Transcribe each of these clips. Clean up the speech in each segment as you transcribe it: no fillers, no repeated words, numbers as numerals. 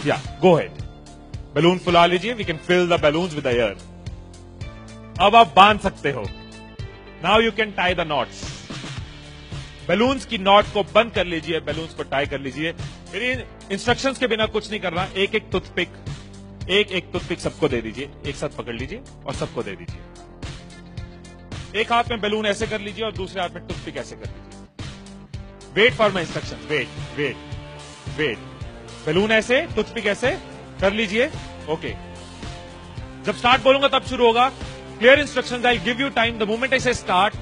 या गो head, balloon फुला लीजिए, we can fill the balloons with the air. अब आप बांध सकते हो। Now you can tie the knots. Balloons की नॉट को बंद कर लीजिए, बैलून्स को टाई कर लीजिए। फिर इंस्ट्रक्शंस के बिना कुछ नहीं करना। एक एक टूथपिक सबको दे दीजिए, एक साथ पकड़ लीजिए और सबको दे दीजिए। एक हाथ में बैलून ऐसे कर लीजिए और दूसरे हाथ में टूथपिक ऐसे कर लीजिए। Wait for my instruction, wait. Balloon ऐसे, टूथपिक ऐसे कर लीजिए। ओके, जब स्टार्ट बोलूंगा तब शुरू होगा। Clear instructions, I give you time the moment I से स्टार्ट।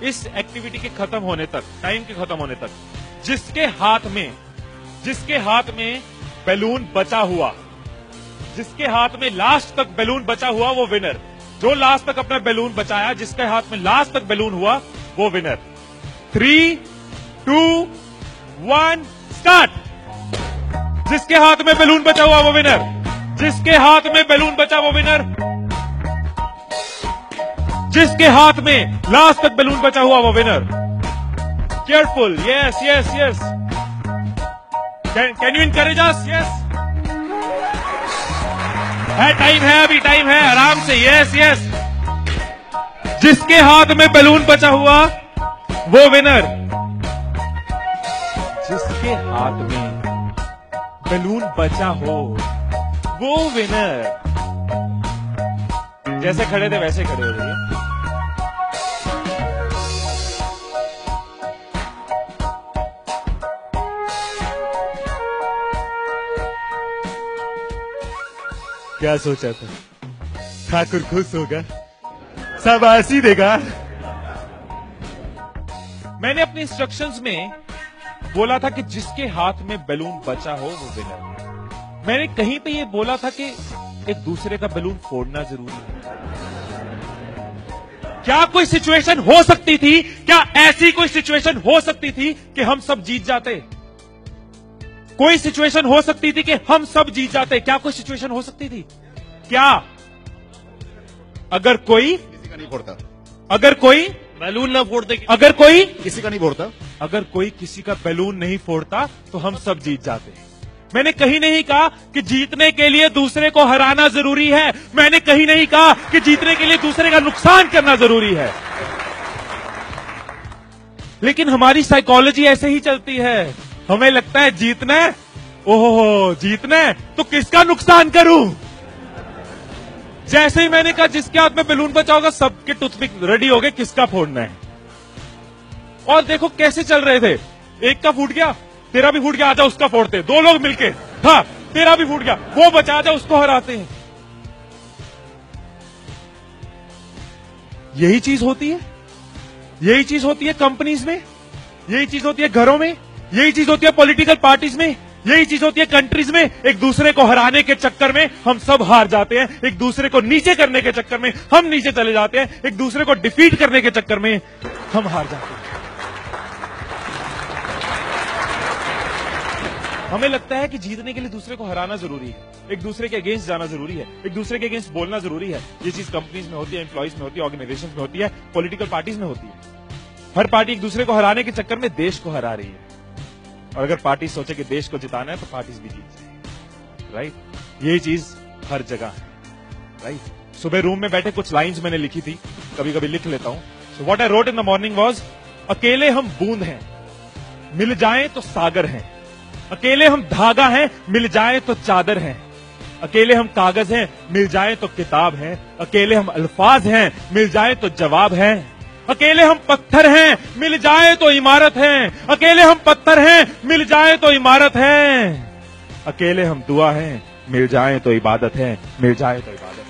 इस एक्टिविटी के खत्म होने तक, टाइम के खत्म होने तक, जिसके हाथ में बैलून बचा हुआ, जिसके हाथ में लास्ट तक बैलून बचा हुआ वो विनर। जो लास्ट तक अपना बैलून बचाया, जिसके हाथ में लास्ट तक बैलून हुआ वो विनर। 3, 2, 1 स्टार्ट। जिसके हाथ में बैलून बचा हुआ वो विनर, जिसके हाथ में बैलून बचा वो विनर, जिसके हाथ में लास्ट तक बैलून बचा हुआ वो winner. Careful, yes. Can you encourage us? Yes, time है, अभी टाइम है, आराम से। यस। जिसके हाथ में बैलून बचा हुआ वो विनर, जिसके हाथ में बैलून बचा हो वो विनर। जैसे खड़े थे वैसे खड़े हो जाइए। क्या सोचा था? ठाकुर खुश होगा, शाबाशी देगा। मैंने अपने इंस्ट्रक्शंस में बोला था कि जिसके हाथ में बैलून बचा हो वो विनर। मैंने कहीं पे ये बोला था कि एक दूसरे का बैलून फोड़ना जरूरी है। क्या कोई सिचुएशन हो सकती थी, क्या ऐसी कोई सिचुएशन हो सकती थी कि हम सब जीत जाते? कोई सिचुएशन हो सकती थी कि हम सब जीत जाते? क्या कोई सिचुएशन हो सकती थी? क्या? अगर कोई किसी का नहीं फोड़ता, अगर कोई बैलून ना फोड़ते, अगर कोई किसी का नहीं फोड़ता, अगर कोई किसी का बैलून नहीं फोड़ता तो हम सब जीत जाते। मैंने कहीं नहीं कहा कि जीतने के लिए दूसरे को हराना जरूरी है। मैंने कहीं नहीं कहा कि जीतने के लिए दूसरे का नुकसान करना जरूरी है। लेकिन हमारी साइकोलॉजी ऐसे ही चलती है। हमें लगता है जीतना है, ओहो जीतना है तो किसका नुकसान करूं। जैसे ही मैंने कहा जिसके हाथ में बैलून बचा होगा, सबके टूथपिक रेडी हो गए, किसका फोड़ना है। और देखो कैसे चल रहे थे। एक का फूट गया, तेरा भी फूट गया, आजा उसका फोड़ते। दो लोग मिलके, हाँ तेरा भी फूट गया, वो बचा, आजा उसको हराते हैं। यही चीज होती है, यही चीज होती है कंपनीज में, यही चीज होती है घरों में, यही चीज होती है पॉलिटिकल पार्टीज में, यही चीज होती है कंट्रीज में। एक दूसरे को हराने के चक्कर में हम सब हार जाते हैं। एक दूसरे को नीचे करने के चक्कर में हम नीचे चले जाते हैं। एक दूसरे को डिफीट करने के चक्कर में हम हार जाते हैं। हमें लगता है कि जीतने के लिए दूसरे को हराना जरूरी है, एक दूसरे के अगेंस्ट जाना जरूरी है, एक दूसरे के अगेंस्ट बोलना जरूरी है। ये चीज कंपनीज में होती है, एम्प्लॉइज में होती है, ऑर्गेनाइजेशन में होती है, पॉलिटिकल पार्टीज में होती है। हर पार्टी एक दूसरे को हराने के चक्कर में देश को हरा रही है। और अगर पार्टी सोचे कि देश को जिताना है तो पार्टीज भी जीत जाएगी। राइट, यही चीज हर जगह है। राइट, सुबह रूम में बैठे कुछ लाइंस मैंने लिखी थी, कभी कभी लिख लेता हूं। So what I wrote in the morning was, अकेले हम बूंद हैं, मिल जाएं तो सागर हैं। अकेले हम धागा हैं, मिल जाएं तो चादर हैं। अकेले हम कागज हैं, मिल जाएं तो किताब हैं। अकेले हम अल्फाज हैं, मिल जाएं तो जवाब हैं। अकेले हम पत्थर हैं, मिल जाए तो इमारत है। अकेले हम पत्थर हैं, मिल जाए तो इमारत है। अकेले हम दुआ हैं, मिल जाए तो इबादत है, मिल जाए तो इबादत है।